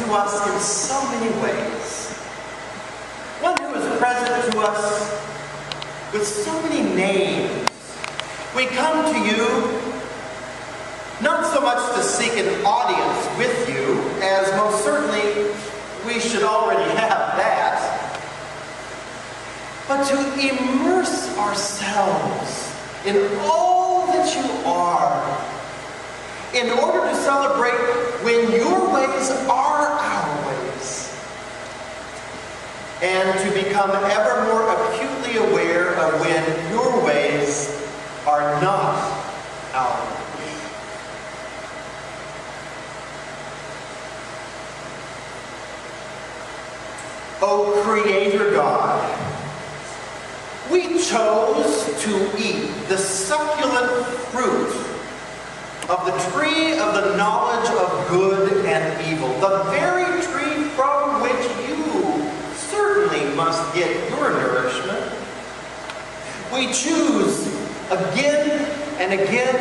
to us in so many ways. One who is present to us with so many names. We come to you not so much to seek an audience with you, as most certainly we should already have that, but to immerse ourselves in all that you are, in order to celebrate when your ways are our ways, and to become ever more acutely aware of when your ways are not our ways. O Creator God, we chose to eat the succulent fruit of the tree of the knowledge of good and evil, the very tree from which you certainly must get your nourishment. We choose again and again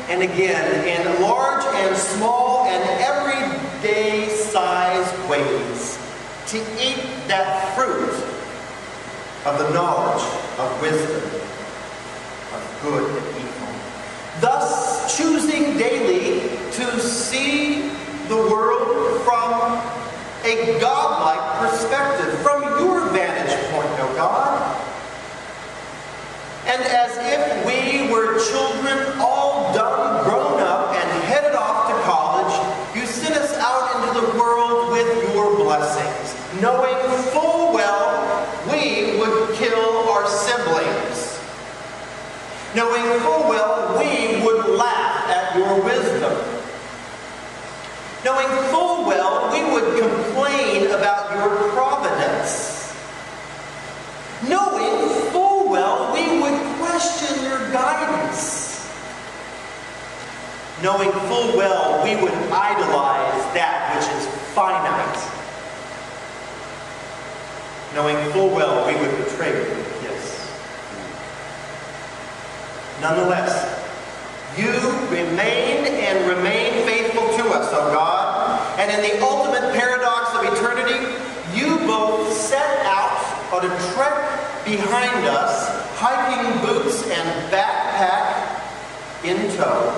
and again, in large and small and everyday sized ways, to eat that fruit of the knowledge of wisdom, of good and evil. Thus, choosing daily to see the world from a godlike perspective, from your vantage point, O God. And as if we were children all done, grown up, and headed off to college, you sent us out into the world with your blessings, knowing full well we would kill our siblings, knowing full well we would laugh at your wisdom, knowing full well we would complain about your providence, knowing full well we would question your guidance, knowing full well we would idolize that which is finite, knowing full well we would betray you with a kiss. Nonetheless, you remain faithful to us, O God, and in the ultimate paradox of eternity, you both set out on a trek behind us, hiking boots and backpack in tow,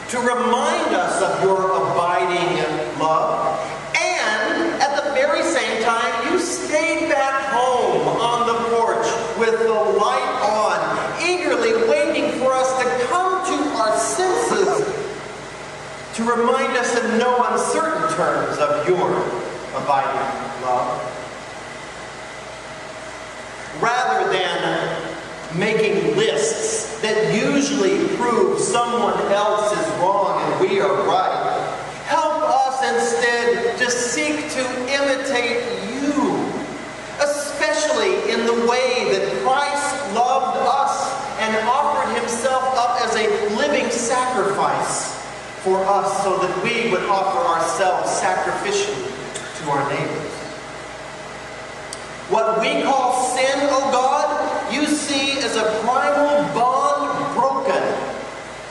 to remind us of your abiding love, and at the very same time, you stayed back home on the porch with the light on, eagerly waiting for us to come to our senses, to remind us in no uncertain terms of your abiding love. Rather than making lists that usually prove someone else is wrong and we are right, help us instead to seek to imitate you, especially in the way that Christ loved us and offered himself up as a living sacrifice for us, so that we would offer ourselves sacrificially to our neighbors. What we call sin, O God, you see as a primal bond broken,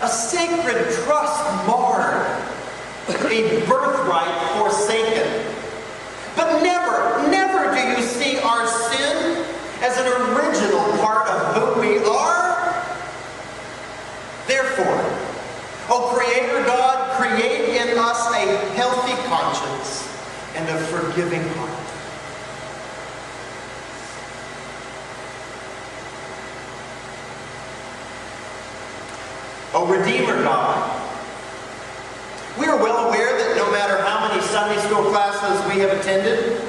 a sacred trust marred, a birthright forsaken. But never do you see our sin as an original part of who we are. Therefore, O Creator God, create in us a healthy conscience and a forgiving heart. O Redeemer God, we are well aware that no matter how many Sunday school classes we have attended,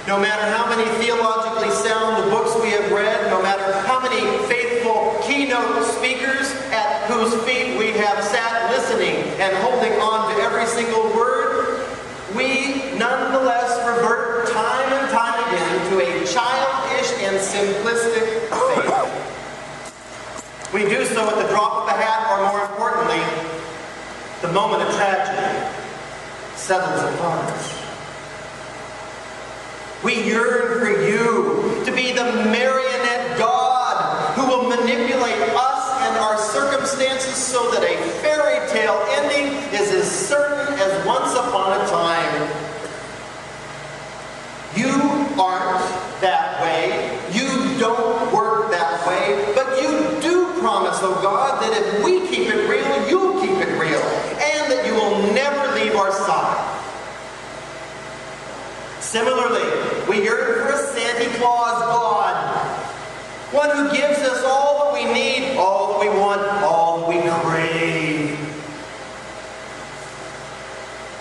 no matter how many theologically sound books we have read, no matter how many faithful keynote speakers at whose feet we have sat listening and holding on to every single word, we nonetheless revert time and time again to a childish and simplistic faith. We do so at the drop of a hat, or more importantly, the moment of tragedy settles upon us. We yearn for you to be the marionette God who will manipulate us and our circumstances so that a fairy tale ending is as certain as once upon a time.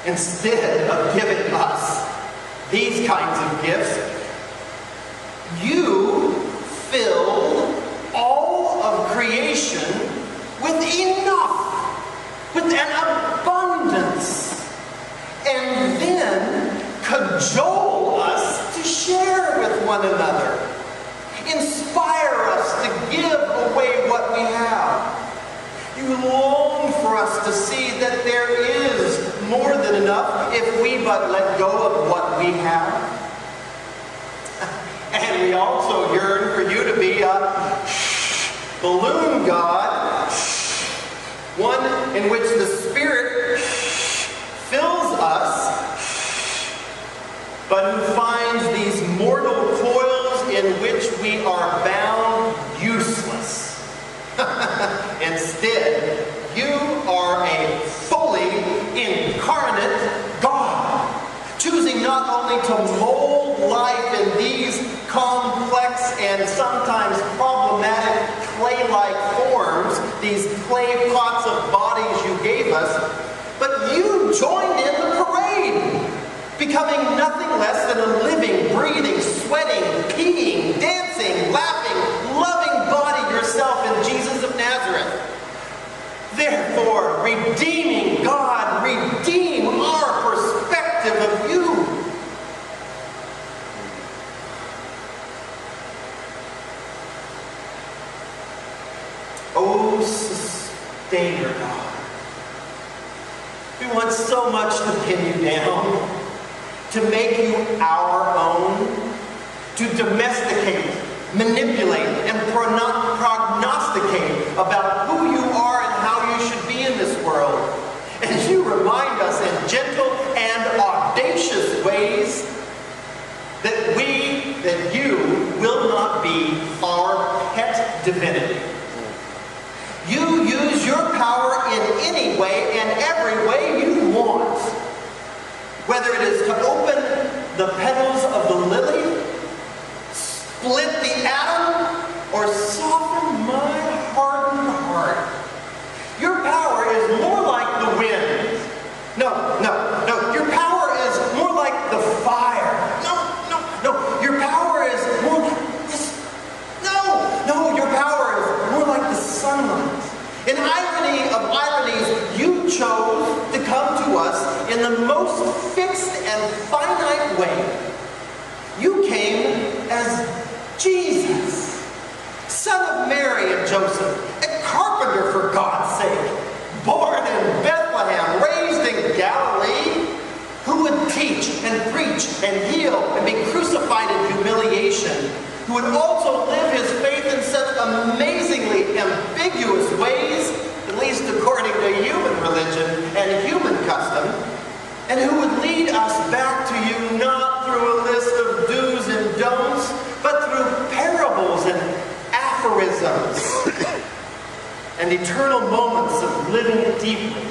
instead of giving us these kinds of gifts, you filled all of creation with enough, with an abundance, and then cajole us to share with one another. Inspire us to give away what we have. You long for us to see that there is more than enough if we but let go of what we have. And we also yearn for you to be a balloon God, one in which the Spirit fills us, but who finds these mortal coils in which we are bound useless. Instead, you are a fully incarnate God, choosing not only to mold life in these complex and sometimes problematic clay-like forms, these clay pots of bodies you gave us, but you joined in the parade, becoming nothing less than a living, breathing, sweating, peeing, dancing, laughing, loving body yourself in Jesus of Nazareth. Therefore, redeeming God, redeem our perspective of you. Oh, sustainer God. We want so much to pin you down, to make you our own, to domesticate, manipulate, and prognosticate about who you are and how you should be in this world. And you remind us in gentle and audacious ways that you will not be our pet divinity. You use your power in any way and every way you want. Whether it is to open the petals of the lily, split the atom, or soften my hardened heart. Your power is more like the wind. No. Your power is more like the fire. No. Your power is more like this. No. Your power is more like the sunlight. In irony of ironies, you chose to come to us in the most fixed and finite way. You came as Jesus, son of Mary and Joseph, a carpenter for God's sake, born in Bethlehem, raised in Galilee, who would teach and preach and heal and be crucified in humiliation, who would also live his faith in such amazingly ambiguous ways, at least according to human religion and human custom, and who would lead us back to you not through a list of do's and don'ts, but through parables and aphorisms and eternal moments of living deeply,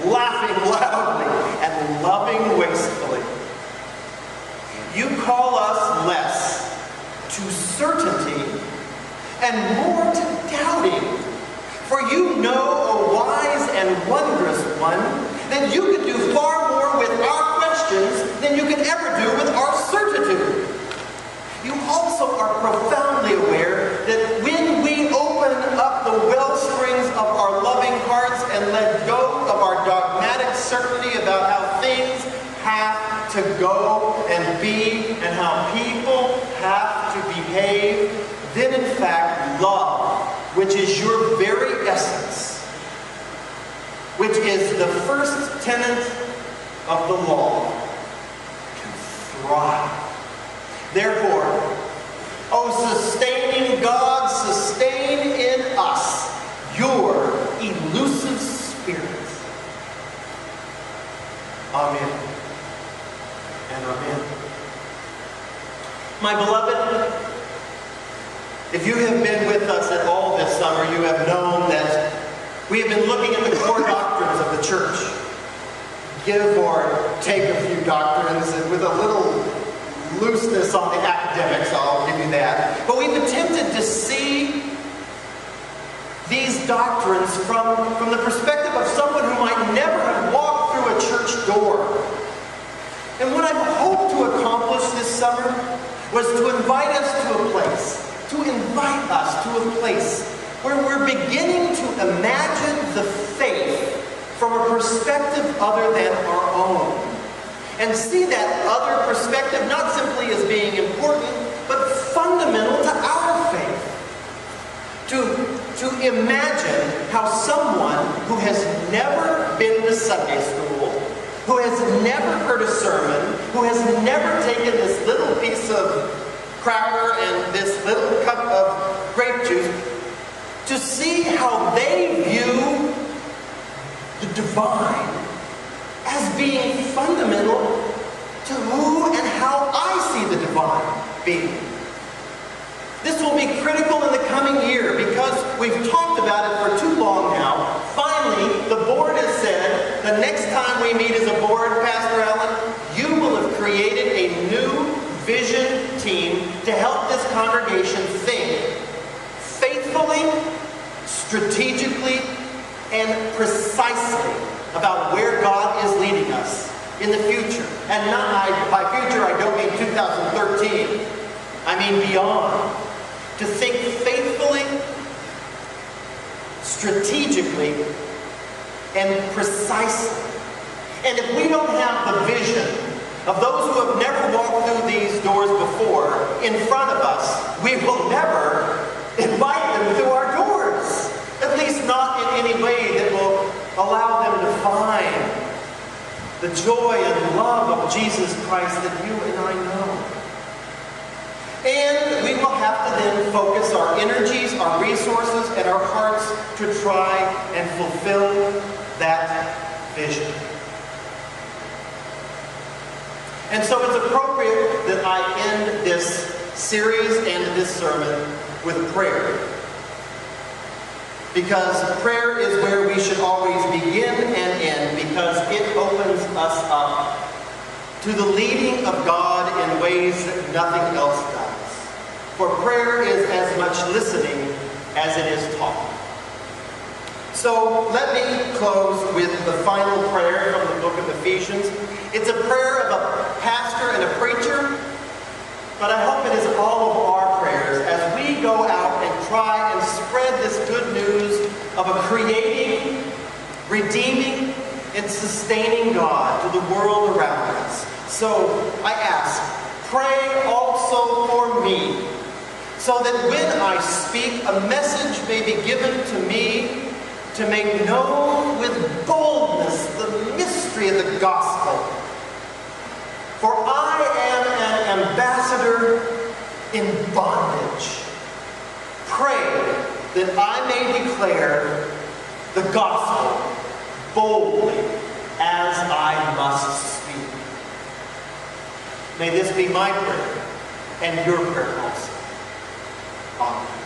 laughing loudly, and loving wastefully. You call us less to certainty and more to doubting. For you know, O wise and wondrous one, that you could do far more with our questions than you could ever do with our certitude. You also are profoundly aware that when we open up the wellsprings of our loving hearts and let go of our dogmatic certainty about how things have to go and be and how people have to behave, then in fact love, which is your very essence, which is the first tenet of the law, can thrive. Therefore, O sustaining God, sustain in us your elusive spirit. Amen. And amen. My beloved, if you have been with us at all this summer, you have known that we have been looking at the core doctrines of the church. Give or take a few doctrines, and with a little looseness on the academics, I'll give you that. But we've attempted to see these doctrines from the perspective of someone who might never have walked through a church door. And what I've hoped to accomplish this summer was to invite us to a place where we're beginning to imagine the faith from a perspective other than our own. And see that other perspective not simply as being important, but fundamental to our faith. To imagine how someone who has never been to Sunday school, who has never heard a sermon, who has never taken this little piece of cracker and this little cup of grape juice, to see how they view the divine as being fundamental to who and how I see the divine being. This will be critical in the coming year because we've talked about it for too long now. Finally, the board has said, the next time we meet as a board, Pastor Allen, you will have created a new vision team to help this congregation think faithfully, strategically, and precisely about where God is leading us in the future. And by future, I don't mean 2013. I mean beyond. To think faithfully, strategically, and precisely. And if we don't have the vision of those who have never walked through these doors before in front of us, we will never invite them through our doors. At least not in any way that will allow them to find the joy and love of Jesus Christ that you and I know. And we will have to then focus our energies, our resources, and our hearts to try and fulfill that vision. And so it's appropriate that I end this series and this sermon with prayer. Because prayer is where we should always begin and end, because it opens us up to the leading of God in ways that nothing else does. For prayer is as much listening as it is talking. So let me close with the final prayer from the book of Ephesians. It's a prayer of a pastor and a preacher, but I hope it is all of our prayers as we go out and try and spread this good news of a creating, redeeming, and sustaining God to the world around us. So I ask, pray also for me, so that when I speak, a message may be given to me to make known with boldness the mystery of the gospel. For I am an ambassador in bondage. Pray that I may declare the gospel boldly as I must speak. May this be my prayer and your prayer also. Amen.